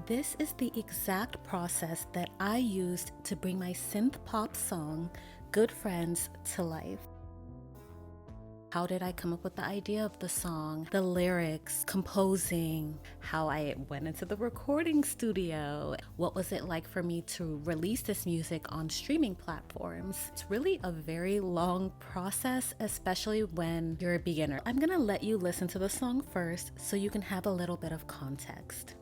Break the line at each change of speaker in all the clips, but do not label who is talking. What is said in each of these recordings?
This is the exact process that I used to bring my synth pop song, Good Friends, to life. How did I come up with the idea of the song, the lyrics, composing, how I went into the recording studio? What was it like for me to release this music on streaming platforms? It's really a very long process, especially when you're a beginner. I'm gonna let you listen to the song first so you can have a little bit of context.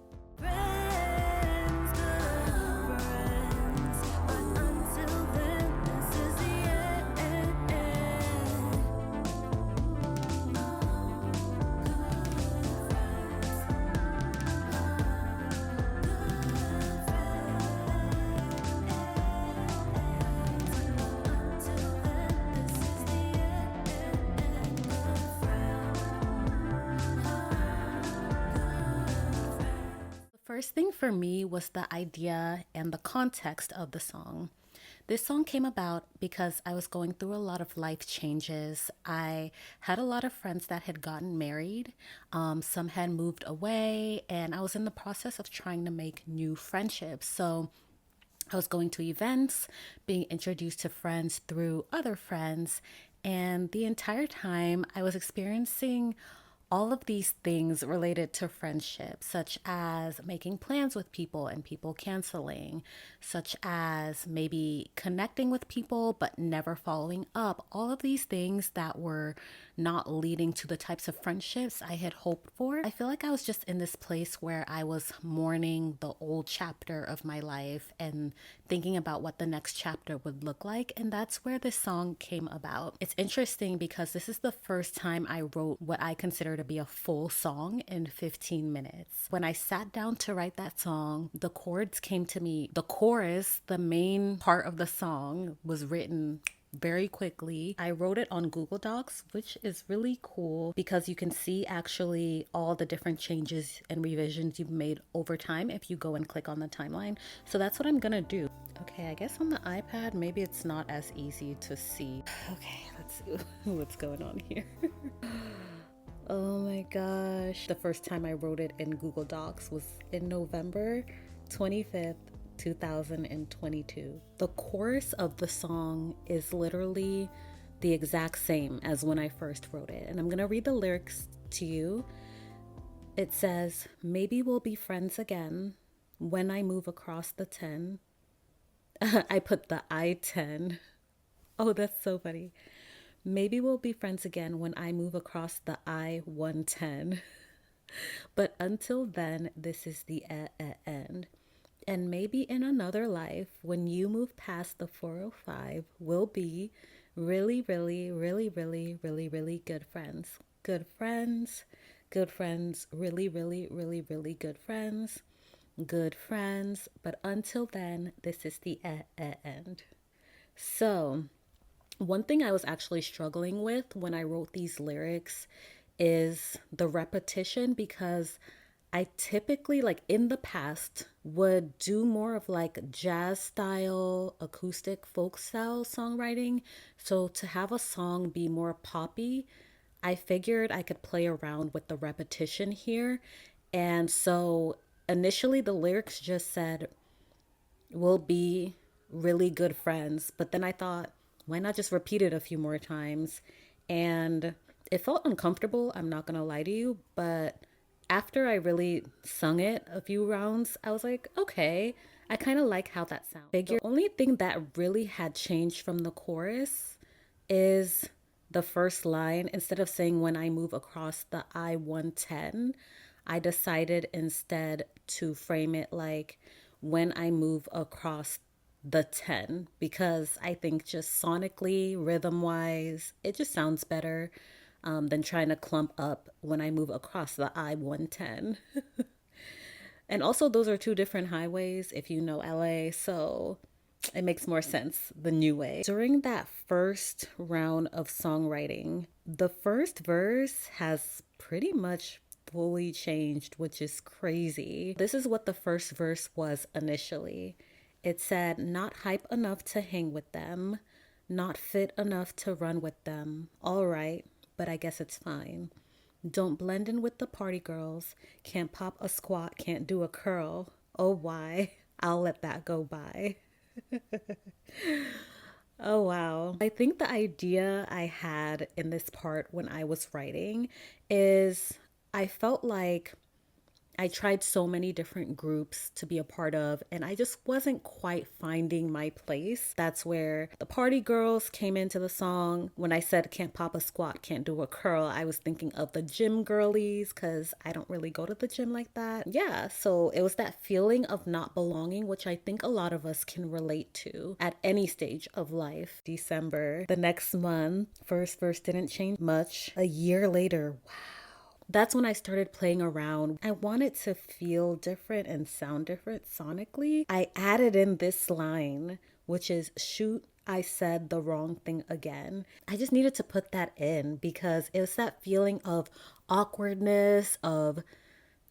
First thing for me was the idea and the context of the song. This song came about because I was going through a lot of life changes. I had a lot of friends that had gotten married. Some had moved away, and I was in the process of trying to make new friendships. So I was going to events, being introduced to friends through other friends, and the entire time I was experiencing all of these things related to friendship, such as making plans with people and people canceling, such as maybe connecting with people but never following up. All of these things that were not leading to the types of friendships I had hoped for. I feel like I was just in this place where I was mourning the old chapter of my life and thinking about what the next chapter would look like. And that's where this song came about. It's interesting because this is the first time I wrote what I consider to be a full song in 15 minutes. When I sat down to write that song, the chords came to me. The chorus, the main part of the song, was written very quickly. I wrote it on Google Docs, which is really cool because you can see actually all the different changes and revisions you've made over time if you go and click on the timeline. So that's what I'm gonna do. Okay, I guess on the iPad, maybe it's not as easy to see. Okay, let's see what's going on here. Oh my gosh. The first time I wrote it in Google Docs was in November 25th, 2022. The chorus of the song is literally the exact same as when I first wrote it. And I'm going to read the lyrics to you. It says, "Maybe we'll be friends again when I move across the 10." I put the I-10. Oh, that's so funny. "Maybe we'll be friends again when I move across the I-110. But until then, this is the end. And maybe in another life, when you move past the 405, we'll be really, really, really, really, really, really good friends. Good friends, good friends, really, really, really, really good friends. Good friends. But until then, this is the end." So, one thing I was actually struggling with when I wrote these lyrics is the repetition, because I typically, like in the past, would do more of like jazz style, acoustic, folk style songwriting. So to have a song be more poppy, I figured I could play around with the repetition here. And so initially the lyrics just said, "We'll be really good friends." But then I thought, why not just repeat it a few more times? And it felt uncomfortable, I'm not gonna lie to you, but after I really sung it a few rounds, I was like, okay, I kind of like how that sounds. The only thing that really had changed from the chorus is the first line. Instead of saying "when I move across the I-110, I decided instead to frame it like "when I move across the 10," because I think just sonically, rhythm wise, it just sounds better than trying to clump up "when I move across the I-110. And also, those are two different highways if you know LA, so it makes more sense the new way. During that first round of songwriting, the first verse has pretty much fully changed, which is crazy. This is what the first verse was initially. It said, "Not hype enough to hang with them, not fit enough to run with them. All right, but I guess it's fine. Don't blend in with the party girls. Can't pop a squat, can't do a curl. Oh, why? I'll let that go by. Oh, wow. I think the idea I had in this part when I was writing is I felt like I tried so many different groups to be a part of, and I just wasn't quite finding my place. That's where the party girls came into the song. When I said can't pop a squat, can't do a curl, I was thinking of the gym girlies because I don't really go to the gym like that. Yeah, so it was that feeling of not belonging, which I think a lot of us can relate to at any stage of life. December, the next month, first verse didn't change much. A year later, that's when I started playing around. I wanted to feel different and sound different sonically. I added in this line, which is shoot, I said the wrong thing again. I just needed to put that in because it was that feeling of awkwardness, of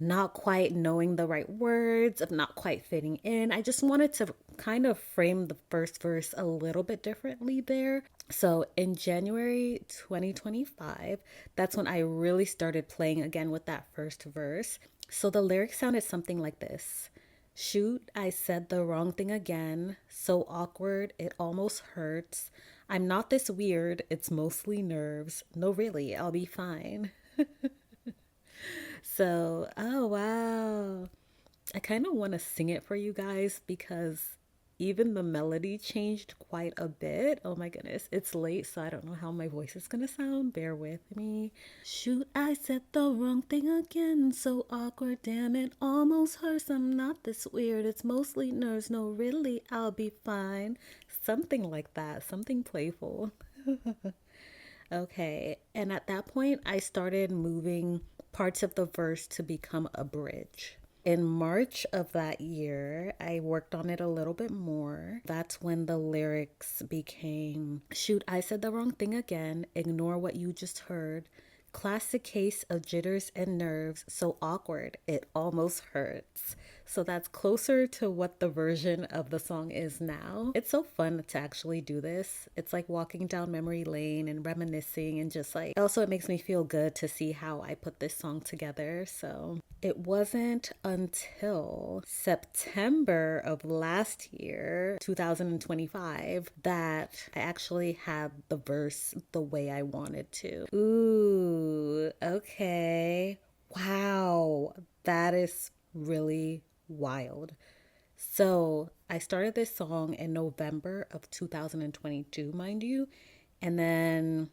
not quite knowing the right words, of not quite fitting in. I just wanted to kind of frame the first verse a little bit differently there. So in January 2025, that's when I really started playing again with that first verse. So the lyrics sounded something like this. Shoot, I said the wrong thing again. So awkward, it almost hurts. I'm not this weird, it's mostly nerves. No, really, I'll be fine. So, oh wow. I kind of want to sing it for you guys because even the melody changed quite a bit. Oh my goodness. It's late, so I don't know how my voice is going to sound. Bear with me. Shoot, I said the wrong thing again. So awkward, damn it. Almost hurts. I'm not this weird. It's mostly nerves. No, really, I'll be fine. Something like that. Something playful. Okay. And at that point, I started moving parts of the verse to become a bridge. In March of that year, I worked on it a little bit more. That's when the lyrics became shoot, I said the wrong thing again. Ignore what you just heard. Classic case of jitters and nerves, so awkward, it almost hurts. So that's closer to what the version of the song is now. It's so fun to actually do this. It's like walking down memory lane and reminiscing, and just like also it makes me feel good to see how I put this song together. So it wasn't until September of last year, 2025, that I actually had the verse the way I wanted to. Ooh, okay. Wow, that is really wild. So I started this song in November of 2022, mind you. And then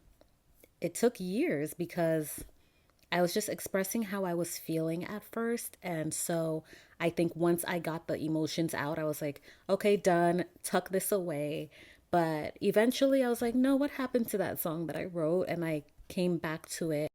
it took years because I was just expressing how I was feeling at first. And so I think once I got the emotions out, I was like, okay, done, tuck this away. But eventually I was like, no, what happened to that song that I wrote? And I came back to it.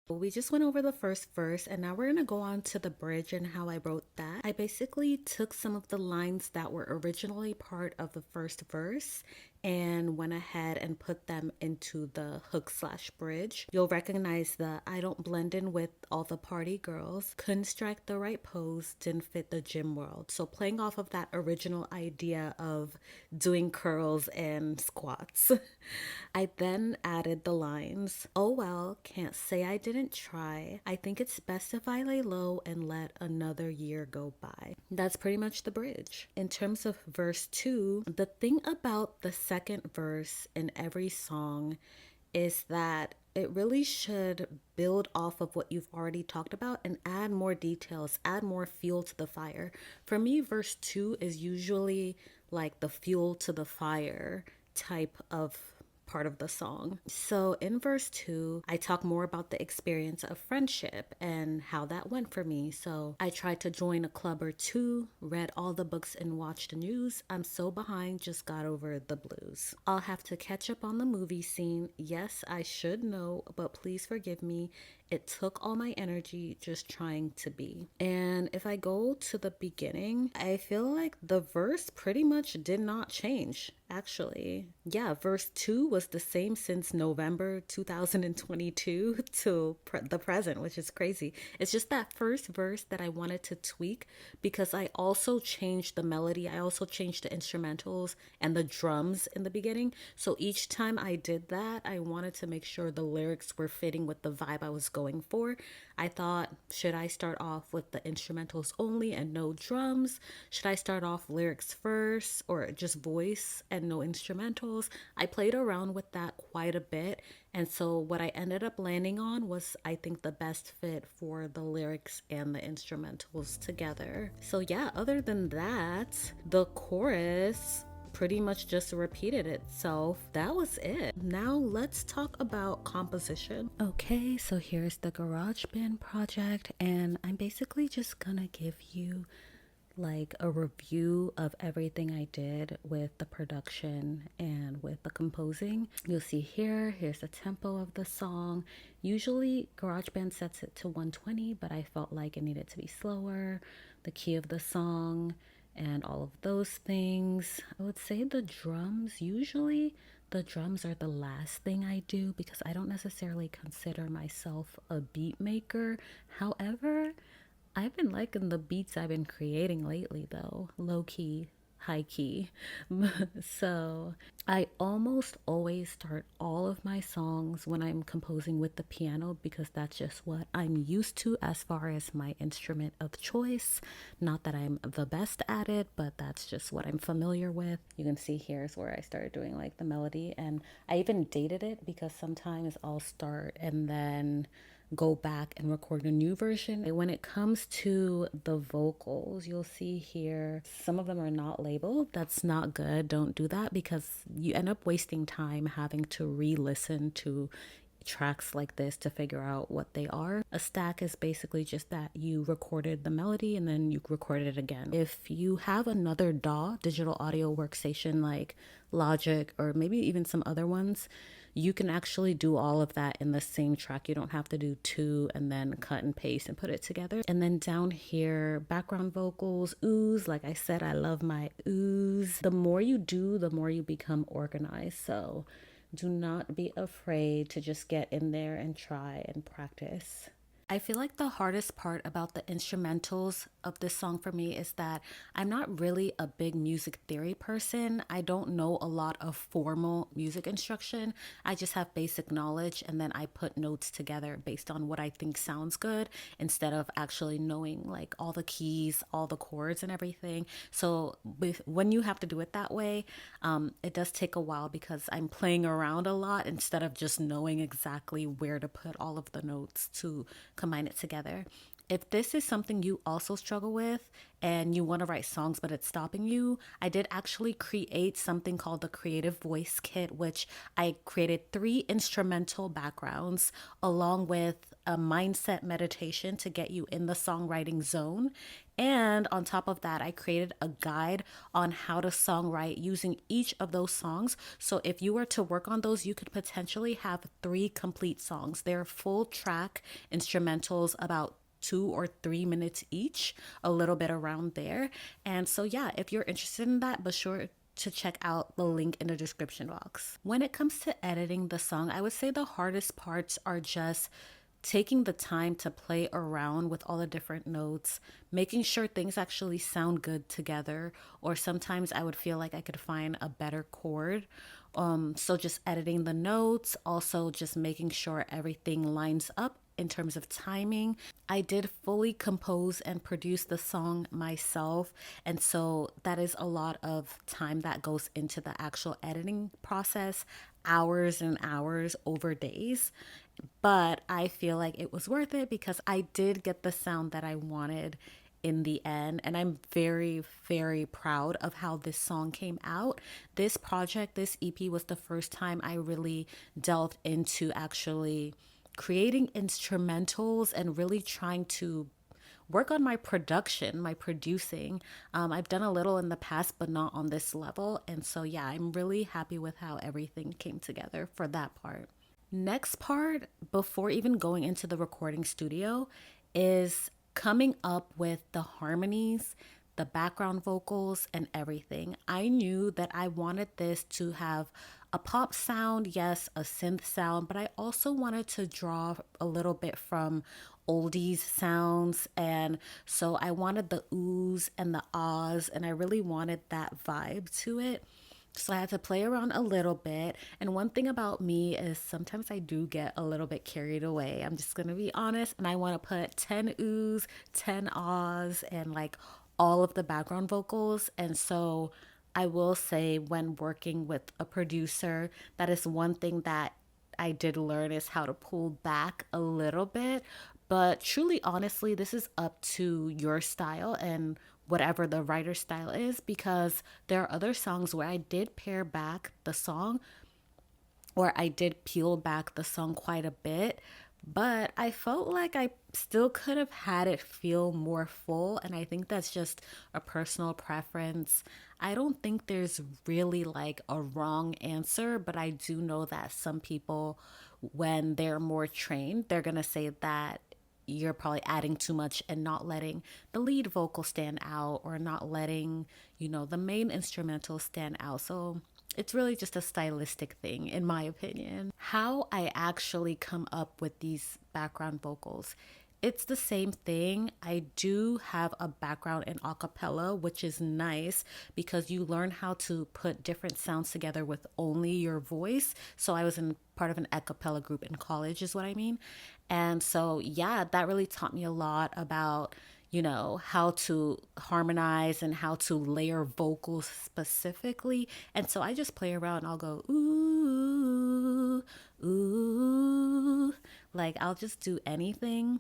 We just went over the first verse, and now we're going to go on to the bridge and how I wrote that. I basically took some of the lines that were originally part of the first verse and went ahead and put them into the hook slash bridge. You'll recognize the I don't blend in with all the party girls, couldn't strike the right pose, didn't fit the gym world. So playing off of that original idea of doing curls and squats. I then added the lines, oh well, can't say I didn't try. I think it's best if I lay low and let another year go by. That's pretty much the bridge. In terms of verse 2, the thing about the second verse in every song is that it really should build off of what you've already talked about and add more details, add more fuel to the fire. For me, verse 2 is usually like the fuel to the fire type of part of the song. So in verse 2, I talk more about the experience of friendship and how that went for me. So I tried to join a club or two, read all the books and watched the news. I'm so behind, just got over the blues. I'll have to catch up on the movie scene. Yes, I should know, but please forgive me. It took all my energy just trying to be. And if I go to the beginning, I feel like the verse pretty much did not change, actually. Yeah, verse 2 was the same since November 2022 to the present, which is crazy. It's just that first verse that I wanted to tweak because I also changed the melody. I also changed the instrumentals and the drums in the beginning. So each time I did that, I wanted to make sure the lyrics were fitting with the vibe I was going going for. I thought, should I start off with the instrumentals only and no drums? Should I start off lyrics first or just voice and no instrumentals? I played around with that quite a bit. And so what I ended up landing on was, I think, the best fit for the lyrics and the instrumentals together. So yeah, other than that, the chorus pretty much just repeated itself. That was it. Now let's talk about composition. Okay, so here's the GarageBand project, and I'm basically just gonna give you like a review of everything I did with the production and with the composing. You'll see here's the tempo of the song. Usually GarageBand sets it to 120, but I felt like it needed to be slower. The key of the song and all of those things. I would say the drums, usually the drums are the last thing I do because I don't necessarily consider myself a beat maker. However, I've been liking the beats I've been creating lately, though. Low key, high key. So I almost always start all of my songs when I'm composing with the piano because that's just what I'm used to as far as my instrument of choice. Not that I'm the best at it, but that's just what I'm familiar with. You can see here's where I started doing like the melody, and I even dated it because sometimes I'll start and then go back and record a new version. When it comes to the vocals, you'll see here some of them are not labeled. That's not good. Don't do that because you end up wasting time having to re-listen to tracks like this to figure out what they are. A stack is basically just that you recorded the melody and then you recorded it again. If you have another DAW, digital audio workstation, like Logic or maybe even some other ones, you can actually do all of that in the same track. You don't have to do two and then cut and paste and put it together. And then down here, background vocals, ooze. Like I said, I love my ooze. The more you do, the more you become organized. So do not be afraid to just get in there and try and practice. I feel like the hardest part about the instrumentals of this song for me is that I'm not really a big music theory person. I don't know a lot of formal music instruction. I just have basic knowledge and then I put notes together based on what I think sounds good instead of actually knowing like all the keys, all the chords and everything. So when you have to do it that way, it does take a while because I'm playing around a lot instead of just knowing exactly where to put all of the notes to combine it together. If this is something you also struggle with and you want to write songs but it's stopping you, I did actually create something called the Creative Voice Kit, which I created 3 instrumental backgrounds along with a mindset meditation to get you in the songwriting zone. And on top of that, I created a guide on how to songwrite using each of those songs. So if you were to work on those, you could potentially have 3 complete songs. They're full track instrumentals, about 2 or 3 minutes each, a little bit around there. And so, yeah, if you're interested in that, be sure to check out the link in the description box. When it comes to editing the song, I would say the hardest parts are just taking the time to play around with all the different notes, making sure things actually sound good together, or sometimes I would feel like I could find a better chord. So just editing the notes, also just making sure everything lines up in terms of timing. I did fully compose and produce the song myself, and so that is a lot of time that goes into the actual editing process, hours and hours over days. But I feel like it was worth it because I did get the sound that I wanted in the end, and I'm very, very proud of how this song came out. This project, this EP, was the first time I really delved into actually creating instrumentals and really trying to work on my production, my producing. I've done a little in the past, but not on this level. And so, yeah, I'm really happy with how everything came together for that part. Next part, before even going into the recording studio, is coming up with the harmonies, the background vocals, and everything. I knew that I wanted this to have a pop sound, yes, a synth sound, but I also wanted to draw a little bit from oldies sounds. And so I wanted the oohs and the ahs, and I really wanted that vibe to it. So I had to play around a little bit. And one thing about me is sometimes I do get a little bit carried away. I'm just going to be honest. And I want to put 10 oohs, 10 ahs, and like all of the background vocals. And so I will say, when working with a producer, that is one thing that I did learn, is how to pull back a little bit. But truly, honestly, this is up to your style and whatever the writer's style is, because there are other songs where I did pare back the song, or I did peel back the song quite a bit, but I felt like I still could have had it feel more full. And I think that's just a personal preference. I don't think there's really like a wrong answer, but I do know that some people, when they're more trained, they're going to say that you're probably adding too much and not letting the lead vocal stand out, or not letting, the main instrumental stand out. So it's really just a stylistic thing, in my opinion. How I actually come up with these background vocals, it's the same thing. I do have a background in a cappella, which is nice because you learn how to put different sounds together with only your voice. So I was in part of an a cappella group in college, is what I mean. And so, yeah, that really taught me a lot about, how to harmonize and how to layer vocals specifically. And so I just play around. I'll go, ooh, ooh. Like, I'll just do anything,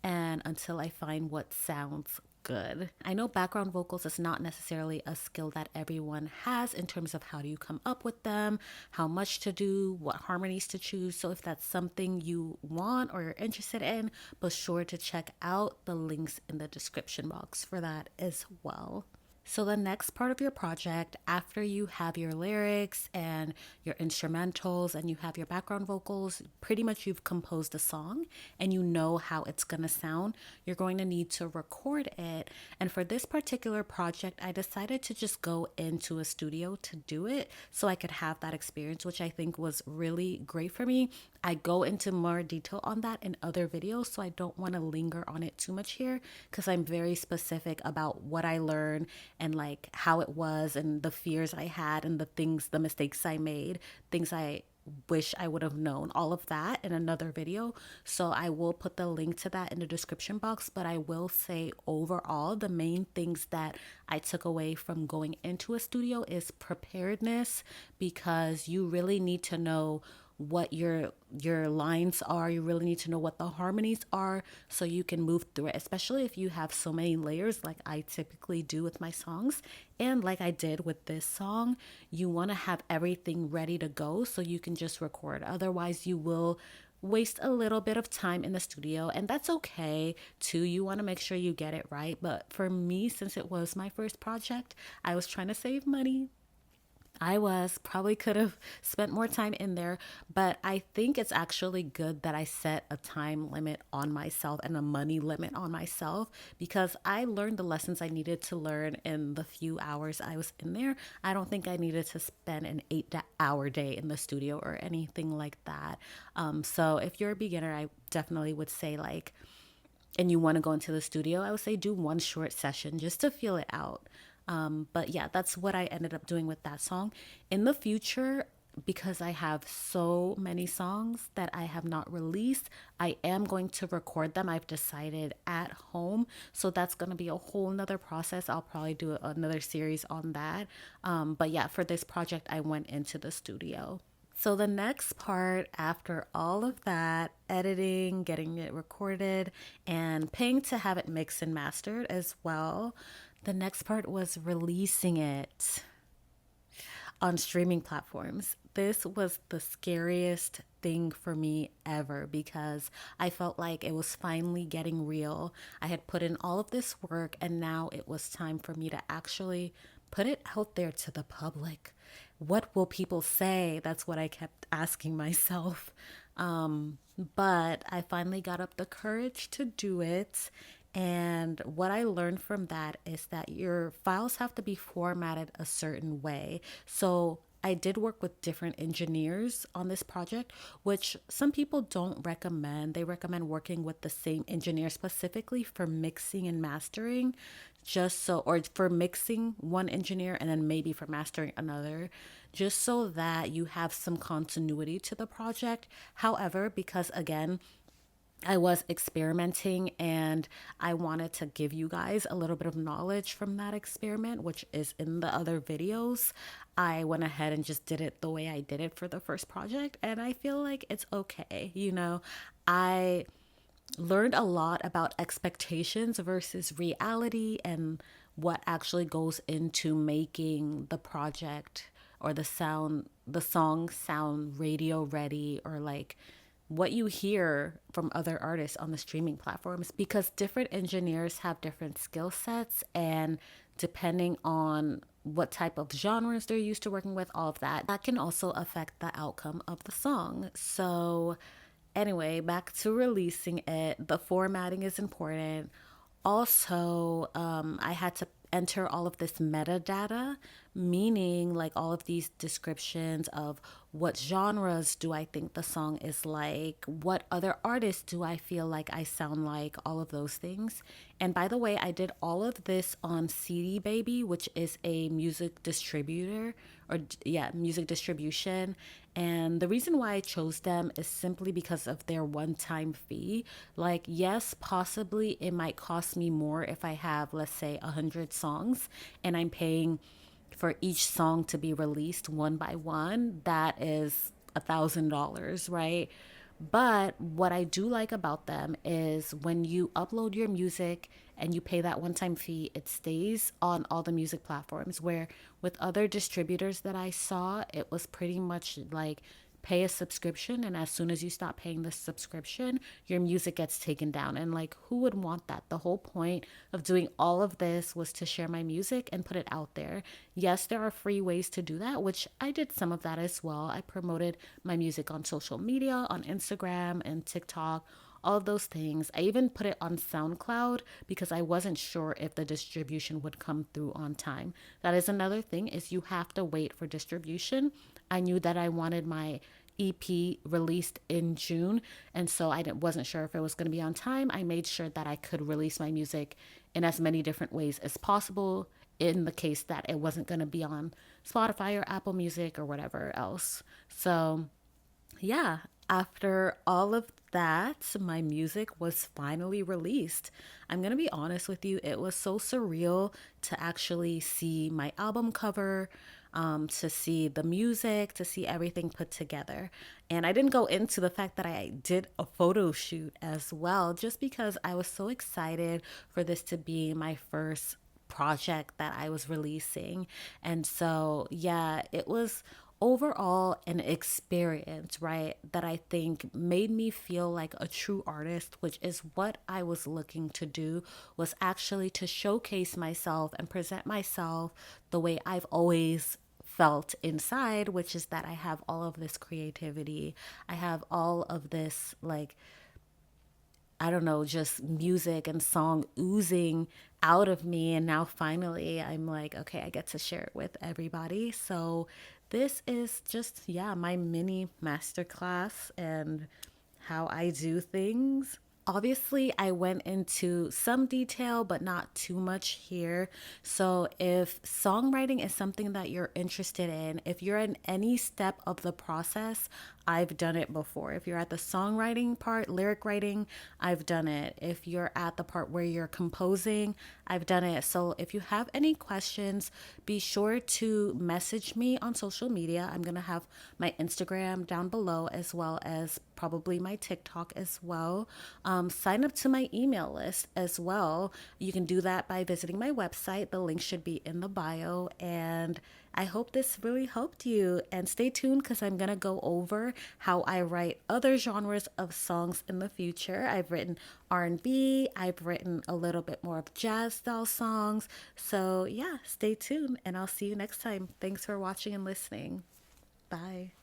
and until I find what sounds good. I know background vocals is not necessarily a skill that everyone has, in terms of how do you come up with them, how much to do, what harmonies to choose. So if that's something you want or you're interested in, be sure to check out the links in the description box for that as well. So, the next part of your project, after you have your lyrics and your instrumentals and you have your background vocals, pretty much you've composed a song and you know how it's going to sound, you're going to need to record it. And for this particular project, I decided to just go into a studio to do it so I could have that experience, which I think was really great for me. I go into more detail on that in other videos, so I don't want to linger on it too much here, because I'm very specific about what I learned and like how it was and the fears I had and the mistakes I made, things I wish I would have known, all of that in another video. So I will put the link to that in the description box. But I will say, overall, the main things that I took away from going into a studio is preparedness, because you really need to know what your lines are. You really need to know what the harmonies are so you can move through it, especially if you have so many layers like I typically do with my songs. And like I did with this song, you want to have everything ready to go so you can just record. Otherwise, you will waste a little bit of time in the studio, and that's okay too. You want to make sure you get it right. But for me, since it was my first project, I was trying to save money. I was probably could have spent more time in there, but I think it's actually good that I set a time limit on myself and a money limit on myself, because I learned the lessons I needed to learn in the few hours I was in there. I don't think I needed to spend an 8-hour day in the studio or anything like that. So if you're a beginner, I definitely would say, like, and you want to go into the studio, I would say do one short session just to feel it out. But yeah, that's what I ended up doing with that song. In the future, because I have so many songs that I have not released, I am going to record them. I've decided at home. So that's going to be a whole nother process. I'll probably do another series on that. But yeah, for this project, I went into the studio. So, the next part, after all of that, editing, getting it recorded, and paying to have it mixed and mastered as well, the next part was releasing it on streaming platforms. This was the scariest thing for me ever, because I felt like it was finally getting real. I had put in all of this work, and now it was time for me to actually put it out there to the public. What will people say? That's what I kept asking myself. But I finally got up the courage to do it. And what I learned from that is that your files have to be formatted a certain way. So I did work with different engineers on this project, which some people don't recommend. They recommend working with the same engineer specifically for mixing and mastering. just so, or for mixing one engineer and then maybe for mastering another, just so that you have some continuity to the project. However, because again, I was experimenting and I wanted to give you guys a little bit of knowledge from that experiment, which is in the other videos. I went ahead and just did it the way I did it for the first project, and I feel like it's okay. I learned a lot about expectations versus reality and what actually goes into making the project or the song sound radio ready, or like what you hear from other artists on the streaming platforms, because different engineers have different skill sets, and depending on what type of genres they're used to working with, all of that can also affect the outcome of the song. So anyway, back to releasing it. The formatting is important. Also, I had to enter all of this metadata, meaning like all of these descriptions of what genres do I think the song is like, what other artists do I feel like I sound like, all of those things. And by the way, I did all of this on CD Baby, which is a music distributor, or yeah, music distribution. And the reason why I chose them is simply because of their one-time fee. Like, yes, possibly it might cost me more if I have, let's say, 100 songs and I'm paying for each song to be released one by one. That is $1,000, right? But what I do like about them is when you upload your music and you pay that one time fee, it stays on all the music platforms. Where with other distributors that I saw, it was pretty much like pay a subscription, and as soon as you stop paying the subscription, your music gets taken down. And like, who would want that? The whole point of doing all of this was to share my music and put it out there. Yes, there are free ways to do that, which I did some of that as well. I promoted my music on social media, on Instagram and TikTok, all of those things. I even put it on SoundCloud because I wasn't sure if the distribution would come through on time. That is another thing, is you have to wait for distribution. I knew that I wanted my EP released in June, and so wasn't sure if it was going to be on time. I made sure that I could release my music in as many different ways as possible in the case that it wasn't going to be on Spotify or Apple Music or whatever else. So yeah, after all of that, my music was finally released. I'm going to be honest with you, it was so surreal to actually see my album cover, to see the music, to see everything put together. And I didn't go into the fact that I did a photo shoot as well, just because I was so excited for this to be my first project that I was releasing. And so, yeah, it was overall an experience, right, that I think made me feel like a true artist, which is what I was looking to do, was actually to showcase myself and present myself the way I've always felt inside, which is that I have all of this creativity. I have all of this, like, I don't know, just music and song oozing out of me. And now finally, I'm like, okay, I get to share it with everybody. So this is just, yeah, my mini masterclass and how I do things. Obviously, I went into some detail, but not too much here. So, if songwriting is something that you're interested in, if you're in any step of the process, I've done it before. If you're at the songwriting part, lyric writing, I've done it. If you're at the part where you're composing, I've done it. So, if you have any questions, be sure to message me on social media. I'm going to have my Instagram down below, as well as probably my TikTok as well. Sign up to my email list as well. You can do that by visiting my website. The link should be in the bio. And I hope this really helped you. And stay tuned, because I'm going to go over how I write other genres of songs in the future. I've written R&B. I've written a little bit more of jazz style songs. So yeah, stay tuned, and I'll see you next time. Thanks for watching and listening. Bye.